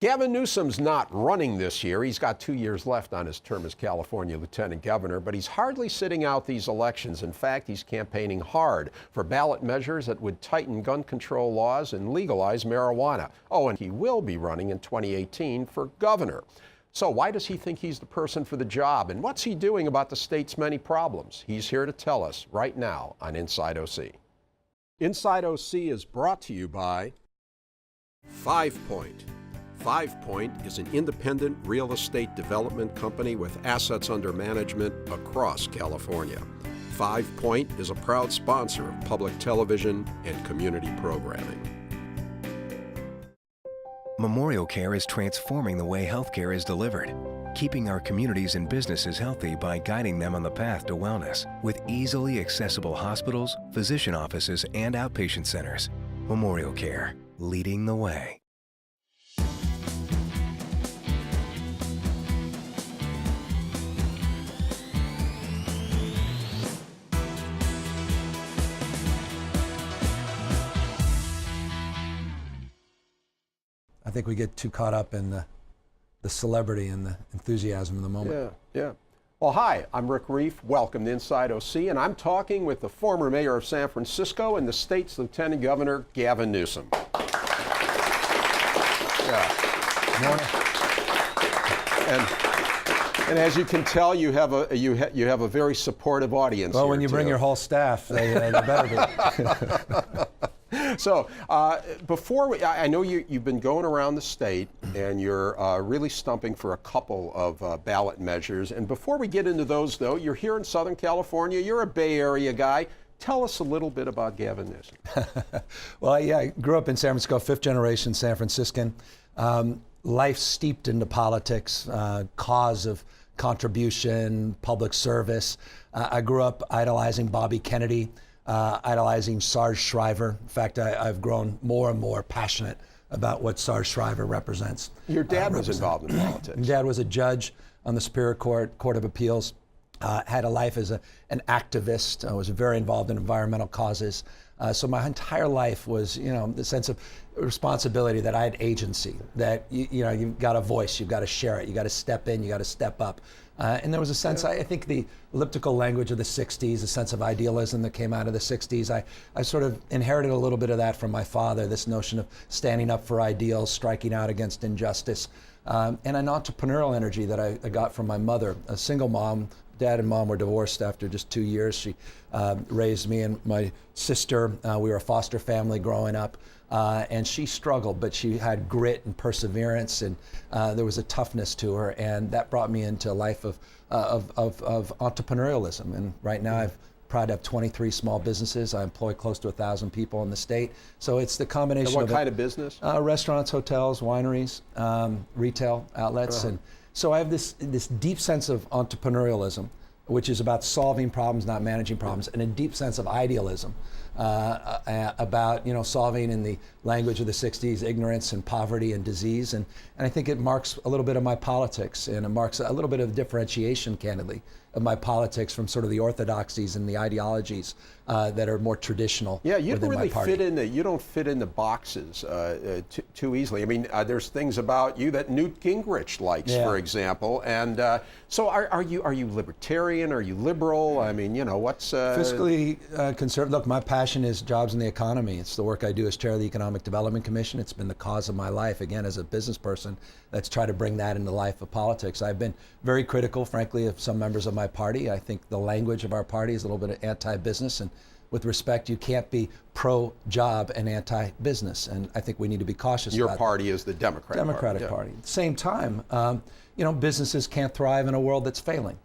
Gavin Newsom's not running this year. He's got 2 years left on his term as California Lieutenant Governor, but he's hardly sitting out these elections. In fact, he's campaigning hard for ballot measures that would tighten gun control laws and legalize marijuana. Oh, and he will be running in 2018 for governor. So why does he think he's the person for the job? And what's he doing about the state's many problems? He's here to tell us right now on Inside OC. Inside OC is brought to you by 5 Point. 5 Point is an independent real estate development company with assets under management across California. 5 Point is a proud sponsor of public television and community programming. Memorial Care is transforming the way healthcare is delivered, keeping our communities and businesses healthy by guiding them on the path to wellness with easily accessible hospitals, physician offices, and outpatient centers. Memorial Care, leading the way. I think we get too caught up in the celebrity and the enthusiasm of the moment. Yeah. Well, hi, I'm Rick Reiff. Welcome to Inside OC, and I'm talking with the former mayor of San Francisco and the state's Lieutenant Governor, Gavin Newsom. Morning. And as you can tell, you have a very supportive audience. Well, here when you bring too. your whole staff, they better be. So I know you've been going around the state and you're really stumping for a couple of ballot measures. And before we get into those, though, you're here in Southern California. You're a Bay Area guy. Tell us a little bit about Gavin Newsom. Well, yeah, I grew up in San Francisco, fifth generation San Franciscan. Life steeped into politics, cause of contribution, public service. I grew up idolizing Bobby Kennedy. Idolizing Sarge Shriver. In fact, I've grown more and more passionate about what Sarge Shriver represents. Your dad was involved in politics. My dad was a judge on the Superior Court of Appeals. Had a life as an activist. I was very involved in environmental causes. So my entire life was, the sense of responsibility that I had agency, that you've got a voice, you've got to share it, you got to step in, you got to step up. And there was a sense, I think the elliptical language of the 60s, a sense of idealism that came out of the 60s, I sort of inherited a little bit of that from my father, this notion of standing up for ideals, striking out against injustice, and an entrepreneurial energy that I got from my mother, a single mom. Dad and mom were divorced after just 2 years. She raised me and my sister. We were a foster family growing up. And she struggled, but she had grit and perseverance, and there was a toughness to her, and that brought me into a life of entrepreneurialism. And right now, I'm proud to have 23 small businesses. I employ close to 1,000 people in the state. So it's the combination of what kind of business? Restaurants, hotels, wineries, retail outlets, and so I have this deep sense of entrepreneurialism, which is about solving problems, not managing problems, and a deep sense of idealism about solving, in the language of the 60s, ignorance and poverty and disease. And I think it marks a little bit of my politics, and it marks a little bit of differentiation, candidly, of my politics from sort of the orthodoxies and the ideologies that are more traditional. Yeah, you don't really fit in the boxes too easily. I mean, there's things about you that Newt Gingrich likes, for example. And so are you libertarian? Are you liberal? I mean, what's fiscally conservative? Look, my passion is jobs in the economy. It's the work I do as chair of the Economic Development Commission. It's been the cause of my life, again, as a business person. Let's try to bring that into the life of politics. I've been very critical, frankly, of some members of my party. I think the language of our party is a little bit of anti-business, and with respect, you can't be pro-job and anti-business, and I think we need to be cautious about that. Your party is the Democratic Party. At the same time, businesses can't thrive in a world that's failing.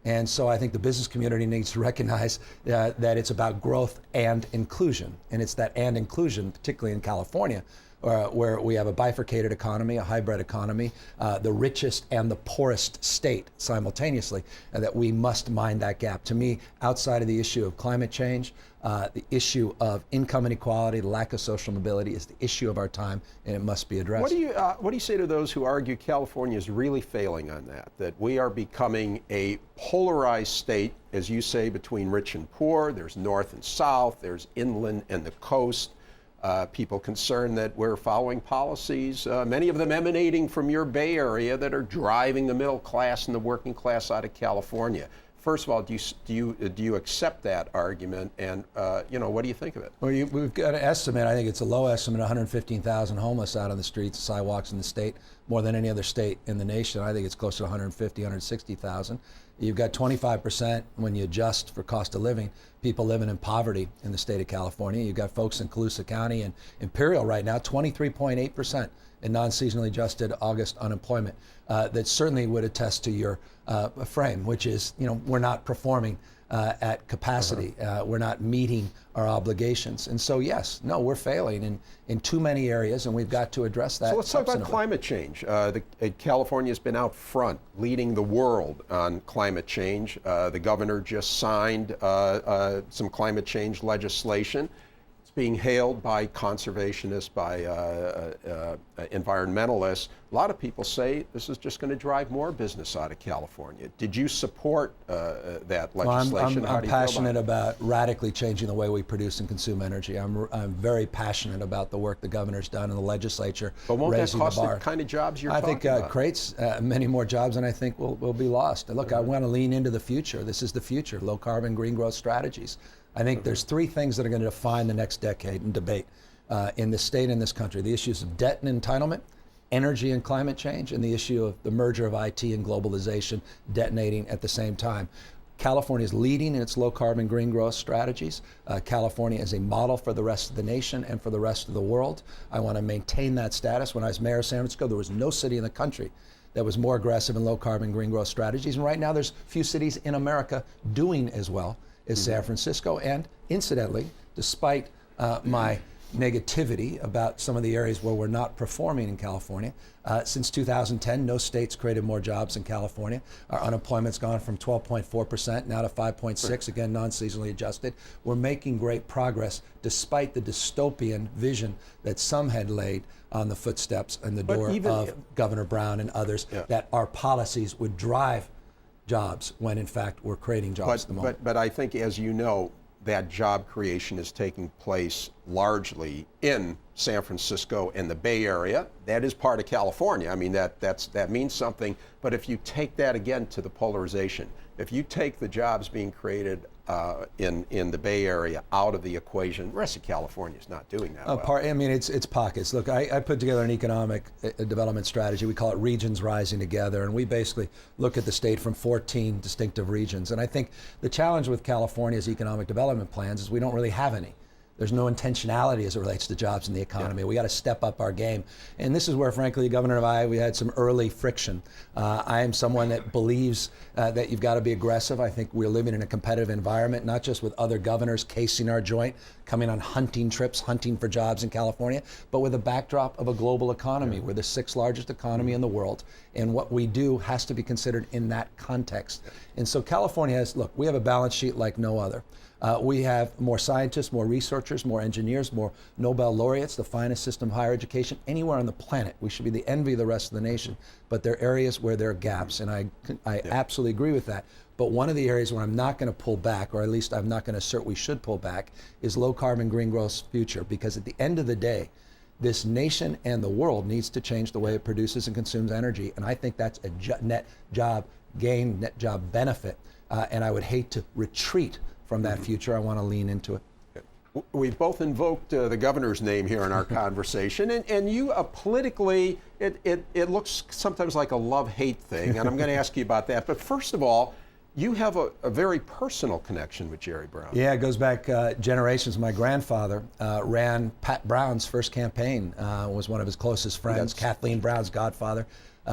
And so I think the business community needs to recognize that it's about growth and inclusion. And it's that and inclusion, particularly in California, where we have a bifurcated economy, a hybrid economy, the richest and the poorest state simultaneously, and that we must mind that gap. To me, outside of the issue of climate change, the issue of income inequality, the lack of social mobility is the issue of our time, and it must be addressed. What do you say to those who argue California is really failing on that we are becoming a polarized state, as you say, between rich and poor? There's north and south, there's inland and the coast. People concerned that we're following policies, many of them emanating from your Bay Area, that are driving the middle class and the working class out of California. First of all, do you accept that argument, and what do you think of it? Well, we've got an estimate. I think it's a low estimate: 115,000 homeless out on the streets, sidewalks in the state, more than any other state in the nation. I think it's close to 150, 160,000. You've got 25% when you adjust for cost of living, people living in poverty in the state of California. You've got folks in Colusa County and Imperial right now, 23.8% in non-seasonally adjusted August unemployment. That certainly would attest to your frame, which is, we're not performing at capacity. We're not meeting our obligations. And so, we're failing in too many areas, and we've got to address that. So let's talk about climate change. California's been out front, leading the world on climate change. The governor just signed some climate change legislation. It's being hailed by conservationists, by environmentalists. A lot of people say this is just going to drive more business out of California. Did you support that legislation? I'm passionate about radically changing the way we produce and consume energy. I'm very passionate about the work the governor's done in the legislature. But won't that cost the kind of jobs you're talking about? I think creates many more jobs, and I think will be lost. And look, I want to lean into the future. This is the future, low carbon, green growth strategies. I think there's three things that are going to define the next decade in debate in this state and this country: the issues of debt and entitlement, energy and climate change, and the issue of the merger of IT and globalization detonating at the same time. California is leading in its low carbon green growth strategies. California is a model for the rest of the nation and for the rest of the world. I want to maintain that status. When I was mayor of San Francisco, there was no city in the country that was more aggressive in low carbon green growth strategies. And right now there's few cities in America doing as well as San Francisco. And incidentally, despite my negativity about some of the areas where we're not performing in California, since 2010, no state's created more jobs than California. Our unemployment's gone from 12.4% now to 5.6%, again, non-seasonally adjusted. We're making great progress despite the dystopian vision that some had laid on the footsteps and the door of Governor Brown and others, that our policies would drive jobs when in fact we're creating jobs at the moment. But I think, as you know, that job creation is taking place largely in San Francisco and the Bay Area. That is part of California. I mean, that means something. But if you take that again to the polarization, if you take the jobs being created in the Bay Area out of the equation, the rest of California is not doing that well. I mean, it's pockets. Look, I put together an economic development strategy. We call it Regions Rising Together, and we basically look at the state from 14 distinctive regions. And I think the challenge with California's economic development plans is we don't really have any. There's no intentionality as it relates to jobs in the economy. We got to step up our game. And this is where, frankly, the governor and I, we had some early friction. I am someone that believes that you've got to be aggressive. I think we're living in a competitive environment, not just with other governors casing our joint, coming on hunting trips, hunting for jobs in California, but with a backdrop of a global economy. We're the sixth largest economy in the world. And what we do has to be considered in that context. And so California has, look, we have a balance sheet like no other. We have more scientists, more researchers, more engineers, more Nobel laureates, the finest system of higher education anywhere on the planet. We should be the envy of the rest of the nation. But there are areas where there are gaps, and I absolutely agree with that. But one of the areas where I'm not going to pull back, or at least I'm not going to assert we should pull back, is low carbon green growth future. Because at the end of the day, this nation and the world needs to change the way it produces and consumes energy. And I think that's a net job gain, net job benefit. And I would hate to retreat from that future. I want to lean into it. We've both invoked the governor's name here in our conversation, and you politically, it looks sometimes like a love-hate thing, and I'm going to ask you about that. But first of all, you have a very personal connection with Jerry Brown. Yeah, it goes back generations. My grandfather ran Pat Brown's first campaign, was one of his closest friends, Kathleen Brown's godfather.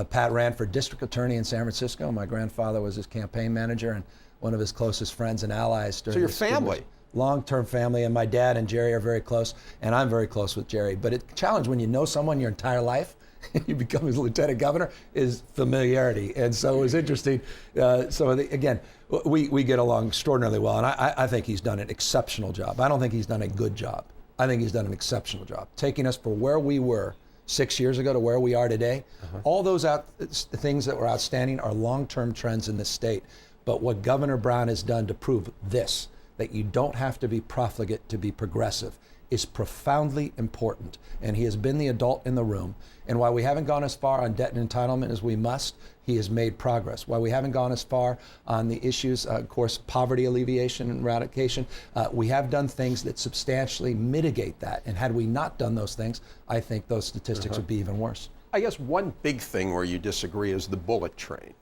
Pat ran for district attorney in San Francisco. My grandfather was his campaign manager and one of his closest friends and allies. So your family? Long-term family, and my dad and Jerry are very close, and I'm very close with Jerry. But it's a challenge when you know someone your entire life, and you become his lieutenant governor, is familiarity. And so it was interesting. Again, we get along extraordinarily well, and I think he's done an exceptional job. I don't think he's done a good job. I think he's done an exceptional job, taking us from where we were 6 years ago to where we are today. All those things that were outstanding are long-term trends in the state. But what Governor Brown has done to prove this, that you don't have to be profligate to be progressive, is profoundly important. And he has been the adult in the room. And while we haven't gone as far on debt and entitlement as we must, he has made progress. While we haven't gone as far on the issues, of course, poverty alleviation and eradication, we have done things that substantially mitigate that. And had we not done those things, I think those statistics would be even worse. I guess one big thing where you disagree is the bullet train.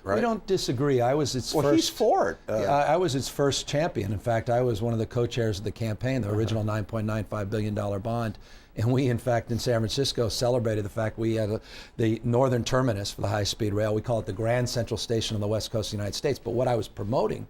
Right? We don't disagree. I was its first. Well, he's for it. I was its first champion. In fact, I was one of the co-chairs of the campaign, the original $9.95 billion bond. And we, in fact, in San Francisco, celebrated the fact we had the northern terminus for the high-speed rail. We call it the Grand Central Station on the west coast of the United States. But what I was promoting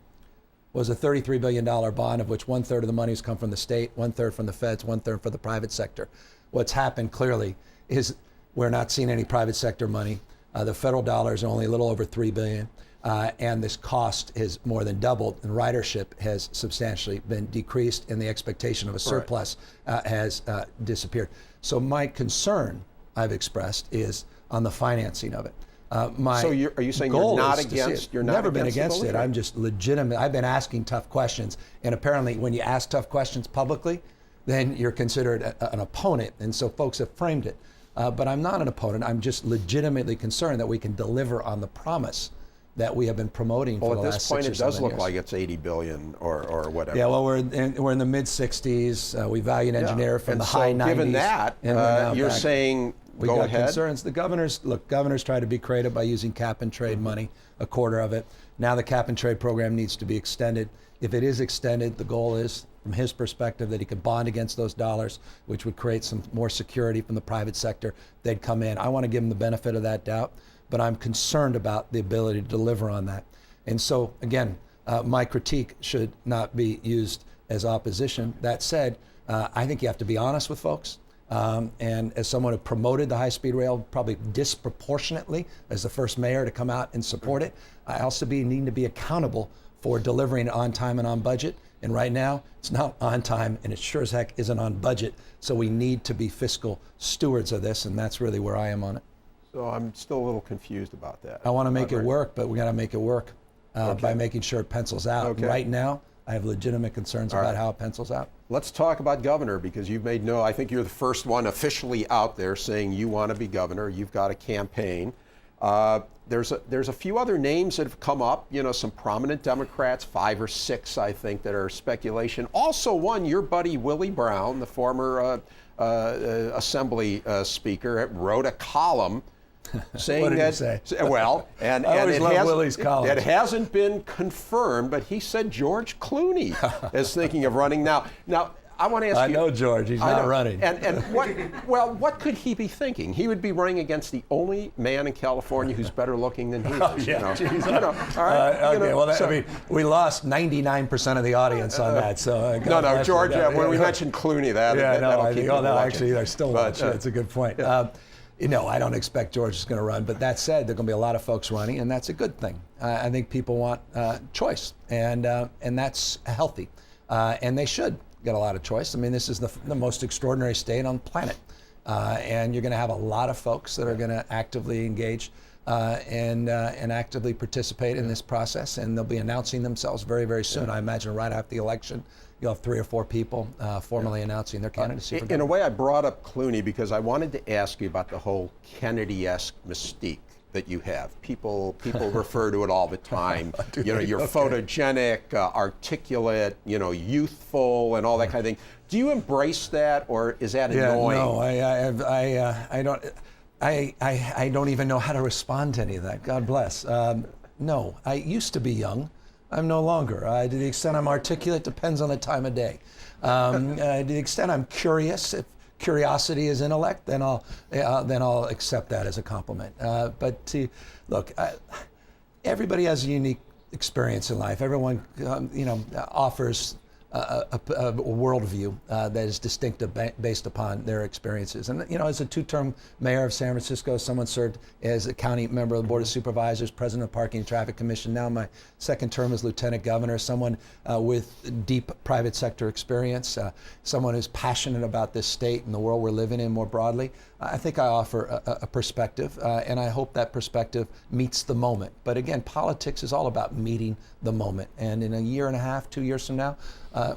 was a $33 billion bond, of which 1/3 of the money has come from the state, 1/3 from the feds, 1/3 from the private sector. What's happened clearly is we're not seeing any private sector money. The federal dollars are only a little over $3 billion, and this cost has more than doubled, and ridership has substantially been decreased, and the expectation of a surplus has disappeared. So my concern, I've expressed, is on the financing of it. So are you saying you're not against? You're not never been against it. I'm just legitimate. I've been asking tough questions, and apparently, when you ask tough questions publicly, then you're considered an opponent, and so folks have framed it. But I'm not an opponent. I'm just legitimately concerned that we can deliver on the promise that we have been promoting for the last 6 or 7 years. Well, at this point, it does look like it's $80 billion or whatever. Yeah, well, we're in the mid-60s. We value an engineer from the high 90s. Given that, you're saying we go got ahead. Concerns. The governors try to be creative by using cap and trade money, a quarter of it. Now the cap and trade program needs to be extended. If it is extended, the goal is, from his perspective, that he could bond against those dollars, which would create some more security from the private sector. They'd come in. I want to give him the benefit of that doubt, but I'm concerned about the ability to deliver on that. And so, again, my critique should not be used as opposition. That said, I think you have to be honest with folks. And as someone who promoted the high-speed rail probably disproportionately as the first mayor to come out and support it, I also need to be accountable for delivering on time and on budget. And right now, it's not on time, and it sure as heck isn't on budget. So we need to be fiscal stewards of this, and that's really where I am on it. So I'm still a little confused about that. I want to make it work, but we got to make it work by making sure it pencils out. Okay. Right now, I have legitimate concerns about how it pencils out. Let's talk about governor, because you've made I think you're the first one officially out there saying you want to be governor. You've got a campaign. There's a few other names that have come up, some prominent Democrats, 5 or 6, I think, that are speculation. Also one, your buddy Willie Brown, the former Assembly Speaker, wrote a column saying what did that, he say? Well, and Willie's columns. It hasn't been confirmed, but he said George Clooney is thinking of running now. I want to ask you. I know George. He's not running. And what could he be thinking? He would be running against the only man in California who's better looking than he is. All right. We lost 99% of the audience on that. So George. When we mentioned Clooney, actually, they're still watching. That's a good point. I don't expect George is going to run, but that said, there are going to be a lot of folks running, and that's a good thing. I think people want choice, and that's healthy, and they should get a lot of choice. I mean, this is the most extraordinary state on the planet, and you're going to have a lot of folks that are going to actively engage and actively participate in this process, and they'll be announcing themselves very, very soon. I imagine right after the election, you'll have 3 or 4 people formally announcing their candidacy. In a way, I brought up Clooney because I wanted to ask you about the whole Kennedy-esque mystique that you have. People refer to it all the time. You're photogenic, articulate, youthful, and all that kind of thing. Do you embrace that, or is that annoying? No, I don't. I don't even know how to respond to any of that. God bless. No, I used to be young. I'm no longer. To the extent I'm articulate depends on the time of day. To the extent I'm curious, if curiosity is intellect, then I'll accept that as a compliment. But everybody has a unique experience in life. Everyone, offers a worldview that is distinctive based upon their experiences. And as a 2-term mayor of San Francisco, someone served as a county member of the Board of Supervisors, president of the Parking and Traffic Commission. Now my 2nd term as lieutenant governor, someone with deep private sector experience, someone who's passionate about this state and the world we're living in more broadly. I think I offer a perspective, and I hope that perspective meets the moment. But again, politics is all about meeting the moment. And in a year and a half, 2 years from now,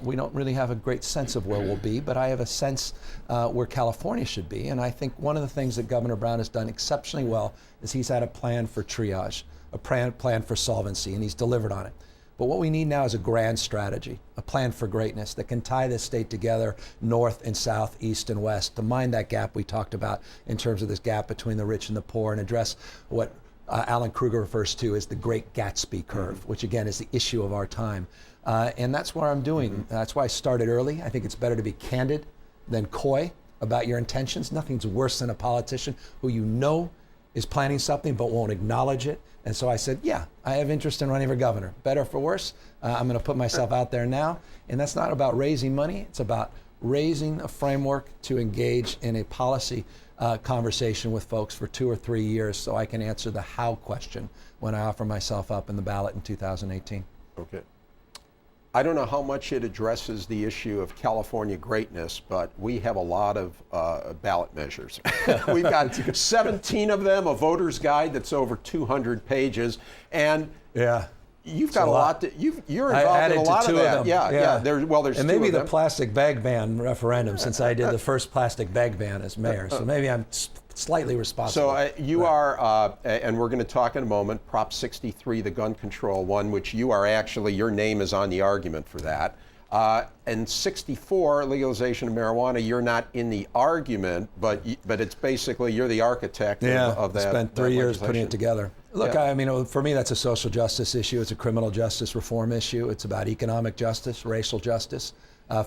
we don't really have a great sense of where we'll be, but I have a sense where California should be. And I think one of the things that Governor Brown has done exceptionally well is he's had a plan for triage, a plan for solvency, and he's delivered on it. But what we need now is a grand strategy, a plan for greatness that can tie this state together, north and south, east and west, to mind that gap we talked about in terms of this gap between the rich and the poor, and address what Alan Kruger refers to as the Great Gatsby curve, which again is the issue of our time. And that's what I'm doing. That's why I started early. I think it's better to be candid than coy about your intentions. Nothing's worse than a politician who you know is planning something but won't acknowledge it. And so I said, yeah, I have interest in running for governor. Better for worse, I'm going to put myself out there now. And that's not about raising money. It's about raising a framework to engage in a policy conversation with folks for 2 or 3 years so I can answer the how question when I offer myself up in the ballot in 2018. Okay. I don't know how much it addresses the issue of California greatness, but we have a lot of ballot measures. We've got 17 of them, a voter's guide that's over 200 pages, and you've got a lot. You're involved in a lot of that. Yeah. There's and two maybe of the them. plastic bag ban referendum, since I did the first plastic bag ban as mayor. So maybe I'm slightly responsible. So you are, and we're going to talk in a moment, Prop 63, the gun control one, which you are actually, your name is on the argument for that. And 64, legalization of marijuana, you're not in the argument, but it's basically, you're the architect of that. I spent 3 years putting it together. Look, I mean, for me, that's a social justice issue. It's a criminal justice reform issue. It's about economic justice, racial justice.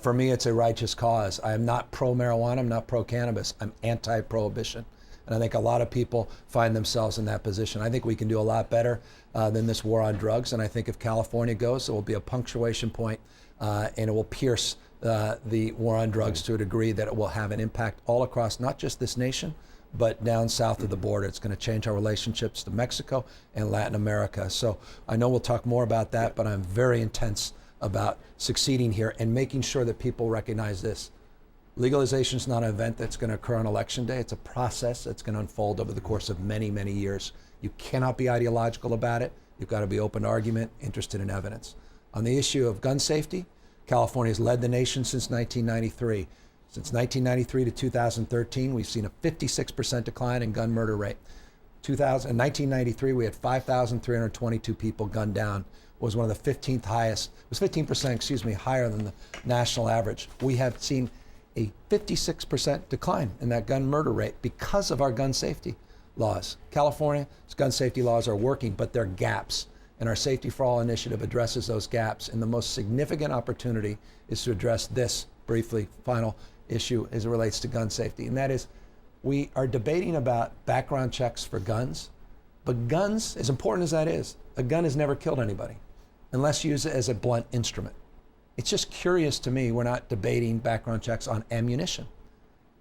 For me, it's a righteous cause. I am not pro-marijuana. I'm not pro-cannabis. I'm anti-prohibition. And I think a lot of people find themselves in that position. I think we can do a lot better than this war on drugs. And I think if California goes, it will be a punctuation point, and it will pierce the war on drugs to a degree that it will have an impact all across not just this nation, but down south of the border. It's going to change our relationships to Mexico and Latin America. So I know we'll talk more about that, but I'm very intense about succeeding here and making sure that people recognize this. Legalization is not an event that's going to occur on Election Day. It's a process that's going to unfold over the course of many, many years. You cannot be ideological about it. You've got to be open to argument, interested in evidence. On the issue of gun safety, California has led the nation since 1993. Since 1993 to 2013, we've seen a 56% decline in gun murder rate. In 1993, we had 5,322 people gunned down. It was one of the 15th highest, it was 15%, higher than the national average. We have seen a 56% decline in that gun murder rate because of our gun safety laws. California's gun safety laws are working, but they're gaps. And our Safety for All initiative addresses those gaps. And the most significant opportunity is to address this, briefly, final issue as it relates to gun safety. And that is, we are debating about background checks for guns, but guns, as important as that is, a gun has never killed anybody unless used as a blunt instrument. It's just curious to me we're not debating background checks on ammunition.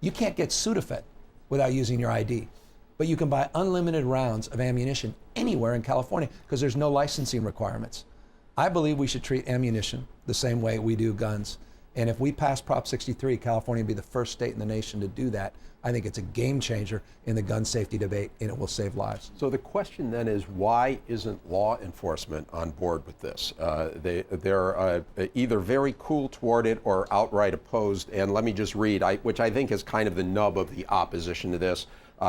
You can't get Sudafed without using your ID, but you can buy unlimited rounds of ammunition anywhere in California because there's no licensing requirements. I believe we should treat ammunition the same way we do guns. And if we pass Prop 63, California will be the first state in the nation to do that. I think it's a game changer in the gun safety debate, and it will save lives. So the question then is, why isn't law enforcement on board with this? They're either very cool toward it or outright opposed. And let me just read, which I think is kind of the nub of the opposition to this.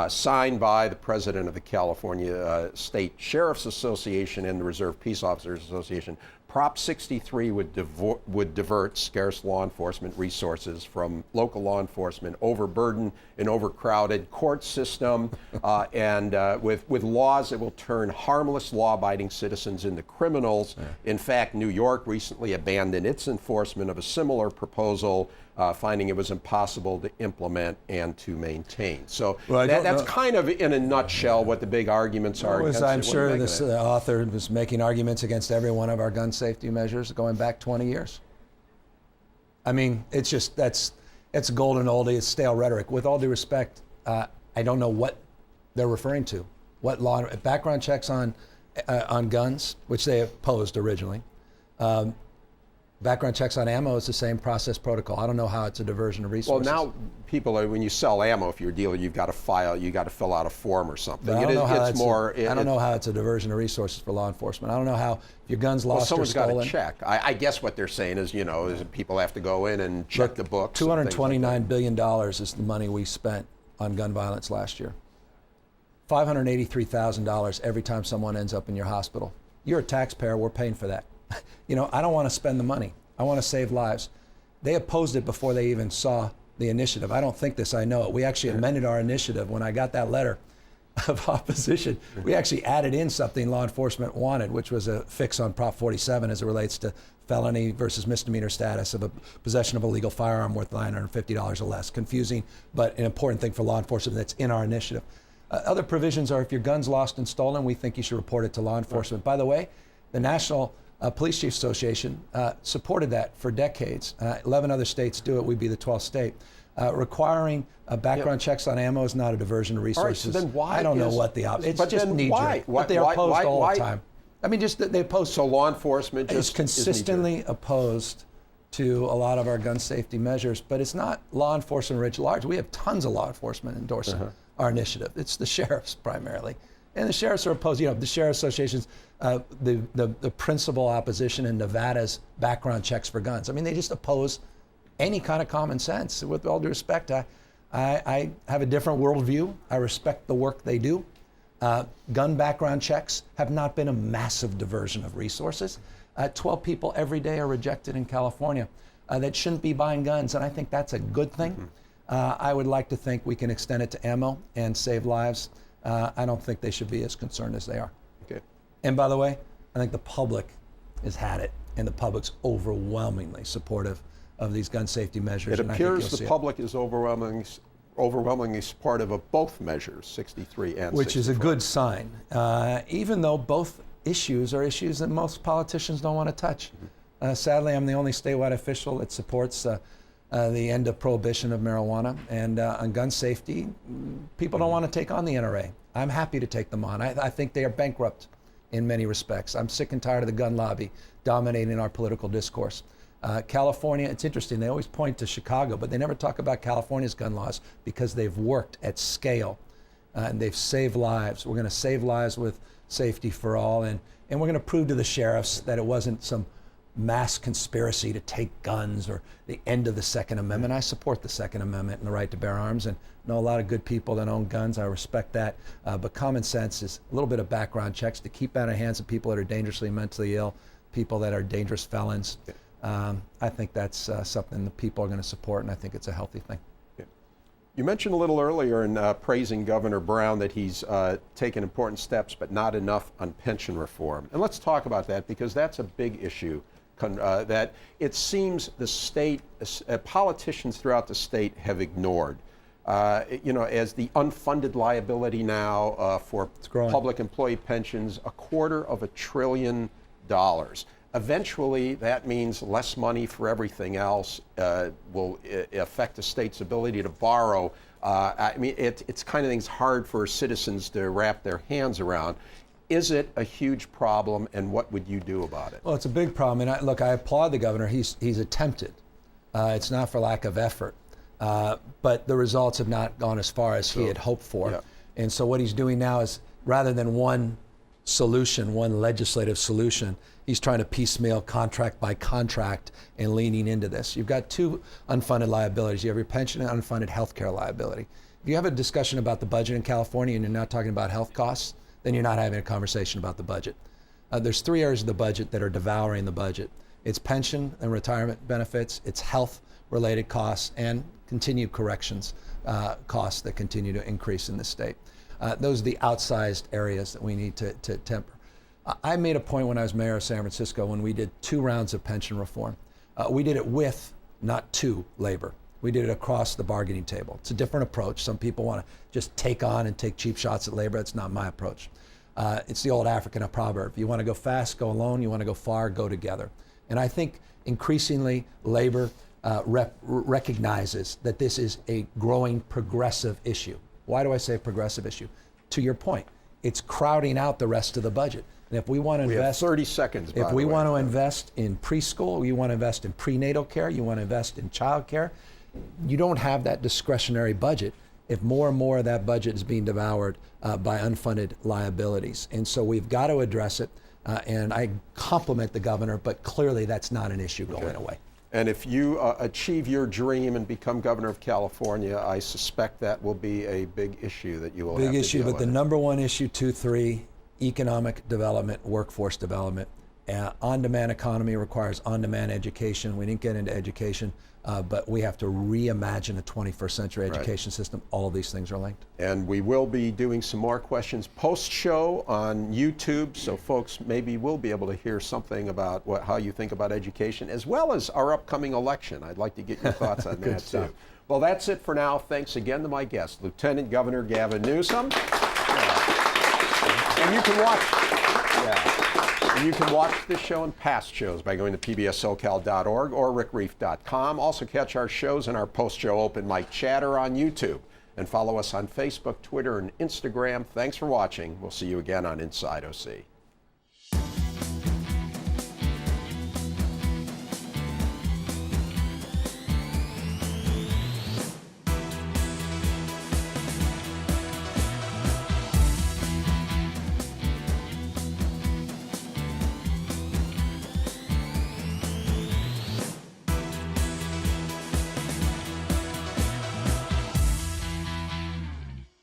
Signed by the president of the California State Sheriff's Association and the Reserve Peace Officers Association. Prop 63 would divert scarce law enforcement resources from local law enforcement, overburdened and overcrowded court system, and with laws that will turn harmless law-abiding citizens into criminals. In fact, New York recently abandoned its enforcement of a similar proposal, finding it was impossible to implement and to maintain. So that's kind of, in a nutshell, what the big arguments are. I'm sure this author was making arguments against every one of our gun safety measures going back 20 years. I mean, it's just, it's golden oldie, it's stale rhetoric. With all due respect, I don't know what they're referring to. What law, background checks on guns, which they opposed originally. Background checks on ammo is the same process protocol. I don't know how it's a diversion of resources. Well, now people are, when you sell ammo, if you're a dealer, you've got to file, you got to fill out a form or something. But I don't know how it's a diversion of resources for law enforcement. I don't know how if your gun's lost or stolen. Someone's got to check. I guess what they're saying is, is people have to go in and check the books. $229 billion is the money we spent on gun violence last year. $583,000 every time someone ends up in your hospital. You're a taxpayer, we're paying for that. I don't want to spend the money. I want to save lives. They opposed it before they even saw the initiative. I don't think this, I know it. We actually amended our initiative when I got that letter of opposition. We actually added in something law enforcement wanted, which was a fix on Prop 47 as it relates to felony versus misdemeanor status of a possession of a legal firearm worth $950 or less. Confusing, but an important thing for law enforcement that's in our initiative. Other provisions are if your gun's lost and stolen, we think you should report it to law enforcement. By the way, the National Police Chiefs Association supported that for decades. 11 other states do it. We'd be the 12th state. Requiring background checks on ammo is not a diversion of resources. All right, so then why I don't know what the it's just knee-jerk. But they're opposed all the time. I mean, just they oppose. So law enforcement just is consistently opposed to a lot of our gun safety measures, but it's not law enforcement writ large. We have tons of law enforcement endorsing our initiative. It's the sheriffs primarily. And the sheriffs are opposed. The sheriff associations, the principal opposition in Nevada's background checks for guns. I mean, they just oppose any kind of common sense. With all due respect, I have a different worldview. I respect the work they do. Gun background checks have not been a massive diversion of resources. 12 people every day are rejected in California that shouldn't be buying guns, and I think that's a good thing. I would like to think we can extend it to ammo and save lives. I don't think they should be as concerned as they are. Okay. And by the way, I think the public has had it, and the public's overwhelmingly supportive of these gun safety measures. It appears the public is overwhelmingly supportive of both measures, 63 and 64. Which is a good sign, even though both issues are issues that most politicians don't want to touch. Sadly, I'm the only statewide official that supports the end of prohibition of marijuana. And on gun safety, people don't want to take on the NRA. I'm happy to take them on. I think they are bankrupt in many respects. I'm sick and tired of the gun lobby dominating our political discourse. California, it's interesting, they always point to Chicago, but they never talk about California's gun laws because they've worked at scale and they've saved lives. We're going to save lives with safety for all, and we're going to prove to the sheriffs that it wasn't some mass conspiracy to take guns or the end of the Second Amendment. I support the Second Amendment and the right to bear arms, and know a lot of good people that own guns. I respect that. But common sense is a little bit of background checks to keep out of the hands of people that are dangerously mentally ill, people that are dangerous felons. I think that's something that people are going to support, and I think it's a healthy thing. You mentioned a little earlier in praising Governor Brown that he's taken important steps, but not enough on pension reform. And let's talk about that, because that's a big issue that it seems the state, politicians throughout the state have ignored. As the unfunded liability now for public employee pensions, $250 billion. Eventually, that means less money for everything else, will affect the state's ability to borrow. I mean, it's kind of things hard for citizens to wrap their hands around. Is it a huge problem, and what would you do about it? Well, it's a big problem, and I applaud the governor. He's attempted. It's not for lack of effort, but the results have not gone as far as he had hoped for. Yeah. And so what he's doing now is, rather than one solution, one legislative solution, he's trying to piecemeal contract by contract and leaning into this. You've got two unfunded liabilities. You have your pension and unfunded health care liability. If you have a discussion about the budget in California and you're not talking about health costs, then you're not having a conversation about the budget. There's three areas of the budget that are devouring the budget. It's pension and retirement benefits, it's health-related costs, and continued corrections costs that continue to increase in the state. Those are the outsized areas that we need to temper. I made a point when I was mayor of San Francisco when we did 2 rounds of pension reform. We did it with, not to, labor. We did it across the bargaining table. It's a different approach. Some people want to just take on and take cheap shots at labor. That's not my approach. It's the old African proverb. You want to go fast, go alone. You want to go far, go together. And I think increasingly labor recognizes that this is a growing progressive issue. Why do I say progressive issue? To your point, it's crowding out the rest of the budget. And if we want to We have invest 30 seconds, by if the we way. want to invest in preschool, you want to invest in prenatal care, you want to invest in child care, you don't have that discretionary budget if more and more of that budget is being devoured by unfunded liabilities. And so we've got to address it. And I compliment the governor, but clearly that's not an issue going away. And if you achieve your dream and become governor of California, I suspect that will be a big issue that you will have to Big issue, deal but the with. number one issue, 2, 3, economic development, workforce development. On-demand economy requires on-demand education. We didn't get into education, but we have to reimagine a 21st century education system. All of these things are linked. And we will be doing some more questions post-show on YouTube, so folks maybe will be able to hear something about how you think about education, as well as our upcoming election. I'd like to get your thoughts on that stuff. too. Well, that's it for now. Thanks again to my guest, Lieutenant Governor Gavin Newsom. And you can watch. And you can watch this show and past shows by going to pbssocal.org or rickreiff.com. Also catch our shows and our post-show open mic chatter on YouTube. And follow us on Facebook, Twitter, and Instagram. Thanks for watching. We'll see you again on Inside OC.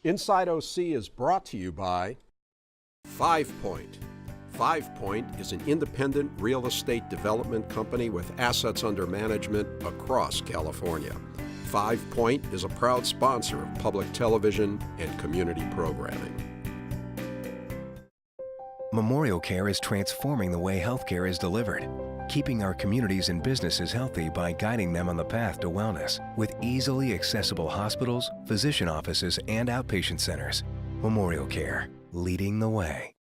Inside OC is brought to you by 5 Point. 5 Point is an independent real estate development company with assets under management across California. 5 Point is a proud sponsor of public television and community programming. Memorial Care is transforming the way healthcare is delivered, keeping our communities and businesses healthy by guiding them on the path to wellness with easily accessible hospitals, physician offices, and outpatient centers. Memorial Care, leading the way.